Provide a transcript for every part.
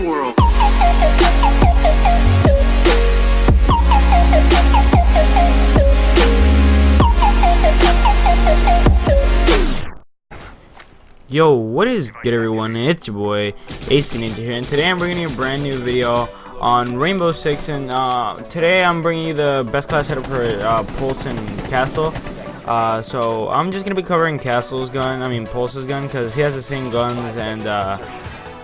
world. Yo, what is good everyone? It's your boy Ace Ninja here, and today I'm bringing you a brand new video on Rainbow Six. And today I'm bringing you the best class setup for Pulse and Castle. So I'm just gonna be covering Pulse's gun, because he has the same guns and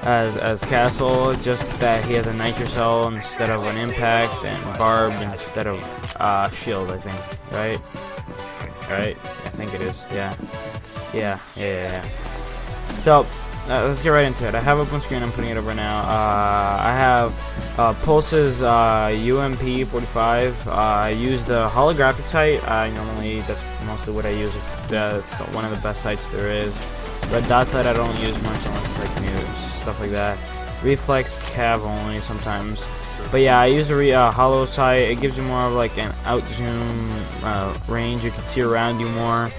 as Castle, just that he has a nitro cell instead of an impact, and barb instead of shield. I think, right? I think it is. Yeah. So let's get right into it. I have up on screen. I'm putting it up right now. I have Pulse's UMP 45. I use the holographic sight. Normally that's mostly what I use. It's one of the best sights there is. Red dot sight I don't use much unless like news, stuff like that. Reflex cav only sometimes. But yeah, I use a hollow sight. It gives you more of like an out zoom range. You can see around you more.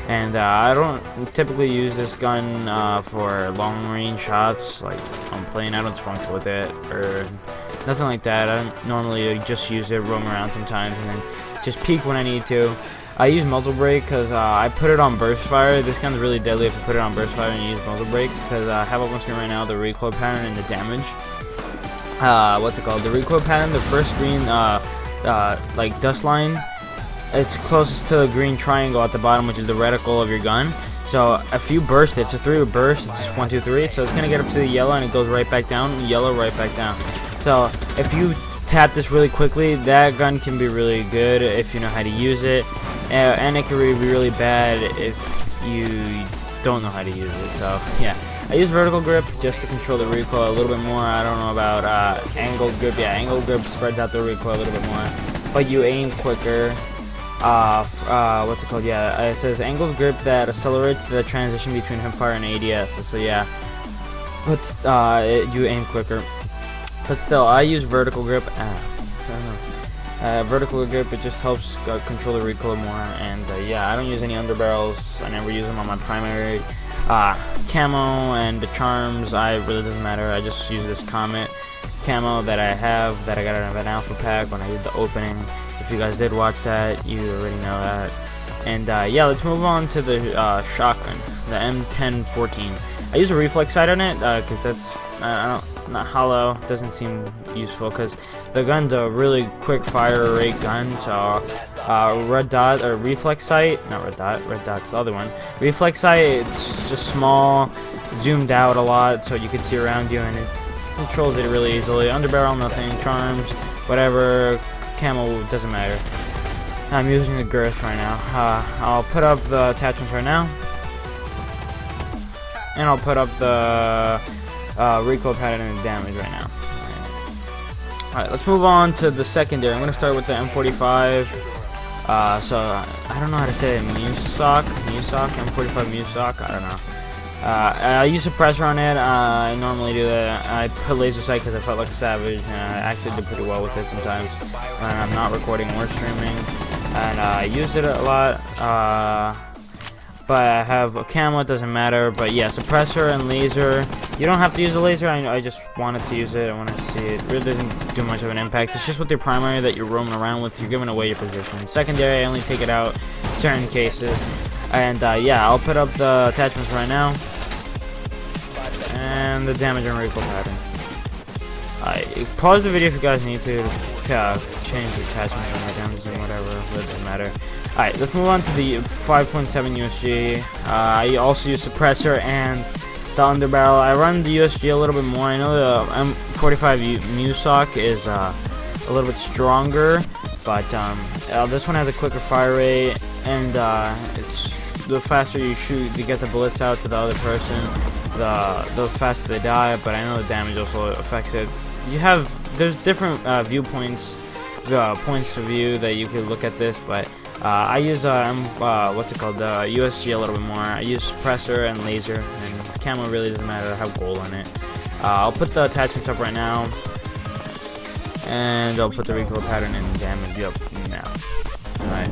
And I don't typically use this gun for long range shots. Like I'm playing, I don't spunk with it or nothing like that. I normally just use it, roam around sometimes, and then just peek when I need to. I use muzzle brake because I put it on burst fire. This gun's really deadly if you put it on burst fire and you use muzzle brake, because I have up on screen right now the recoil pattern and the damage. What's it called? The recoil pattern, the first green like dust line, it's closest to the green triangle at the bottom, which is the reticle of your gun. So if you burst it, it's a 3 burst, it's just 1, 2, 3. So it's gonna get up to the yellow and it goes right back down, yellow, right back down. So if you tap this really quickly, that gun can be really good if you know how to use it, and it can be really bad if you don't know how to use it. So yeah, I use vertical grip just to control the recoil a little bit more. I don't know about angled grip. Yeah, angled grip spreads out the recoil a little bit more, but you aim quicker. What's it called? Yeah, it says angled grip that accelerates the transition between hipfire and ADS. So yeah, but you aim quicker. But still, I use vertical grip. Vertical grip, it just helps control the recoil more. And yeah, I don't use any underbarrels. I never use them on my primary camo and the charms. It really doesn't matter. I just use this Comet camo that I have, that I got out of an alpha pack when I did the opening. If you guys did watch that, you already know that. And yeah, let's move on to the shotgun, the M1014. I use a reflex sight on it because that's not hollow. Doesn't seem useful because the gun's a really quick fire rate gun. So red dot or reflex sight, not red dot. Red dot's the other one. Reflex sight, it's just small, zoomed out a lot, so you can see around you, and it controls it really easily. Underbarrel, nothing. Charms, whatever. Camo, doesn't matter. I'm using the girth right now. I'll put up the attachments right now, and I'll put up the recoil pattern and damage right now. Alright, let's move on to the secondary. I'm going to start with the M45. So I don't know how to say it. Musoc, M45 Musoc, I don't know. I use suppressor on it. I normally do that. I put laser sight because I felt like a savage, and I actually did pretty well with it sometimes when I'm not recording or streaming. And I used it a lot. But I have a camo, it doesn't matter. But yeah, suppressor and laser. You don't have to use a laser. I just wanted to use it. I want to see it. It really doesn't do much of an impact. It's just with your primary that you're roaming around with. You're giving away your position. Secondary, I only take it out in certain cases. And yeah, I'll put up the attachments right now. And the damage and recoil pattern. Pause the video if you guys need to change the attachments and the damage and whatever. It doesn't matter. Alright, let's move on to the 5.7 USG. I also use suppressor and the underbarrel. I run the USG a little bit more. I know the M45 Musoc is a little bit stronger, but this one has a quicker fire rate, and it's the faster you shoot to get the bullets out to the other person, the faster they die. But I know the damage also affects it. There's different viewpoints, points of view that you could look at this, but I use the USG a little bit more. I use suppressor and laser, and camo really doesn't matter. I have gold on it. I'll put the attachments up right now, and I'll put the recoil pattern and damage up now. Alright.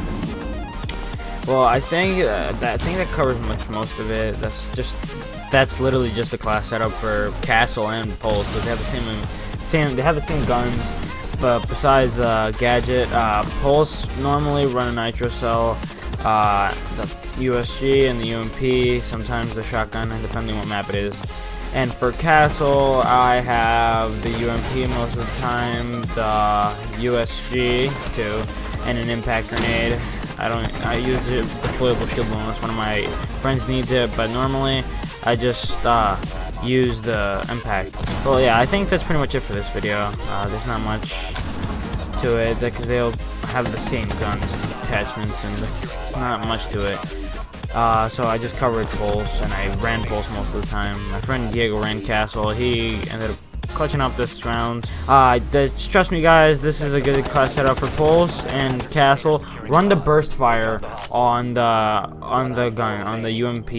Well, I think that covers most of it. That's just that's literally just a class setup for Castle and Pulse, because they have the same guns. But besides the gadget, Pulse normally run a Nitro Cell, the USG and the UMP, sometimes the shotgun, depending what map it is. And for Castle, I have the UMP most of the time, the USG too, and an impact grenade. I use it deployable shield bonus. One of my friends needs it, but normally I just use the impact. Well, yeah, I think that's pretty much it for this video. There's not much to it because they'll have the same guns and attachments, and there's not much to it. So I just covered Pulse, and I ran Pulse most of the time. My friend Diego ran Castle. He ended up clutching up this round. Trust me, guys, this is a good class setup for Pulse and Castle. Run the burst fire on the gun, on the UMP,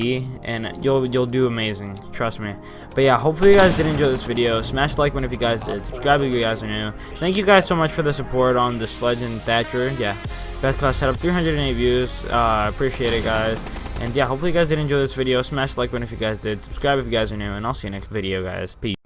and you'll do amazing. Trust me. But yeah, hopefully you guys did enjoy this video. Smash the like button if you guys did. Subscribe if you guys are new. Thank you guys so much for the support on the Sledge and Thatcher. Yeah, best class setup, 308 views. Appreciate it, guys. And yeah, hopefully you guys did enjoy this video. Smash the like button if you guys did. Subscribe if you guys are new, and I'll see you next video, guys. Peace.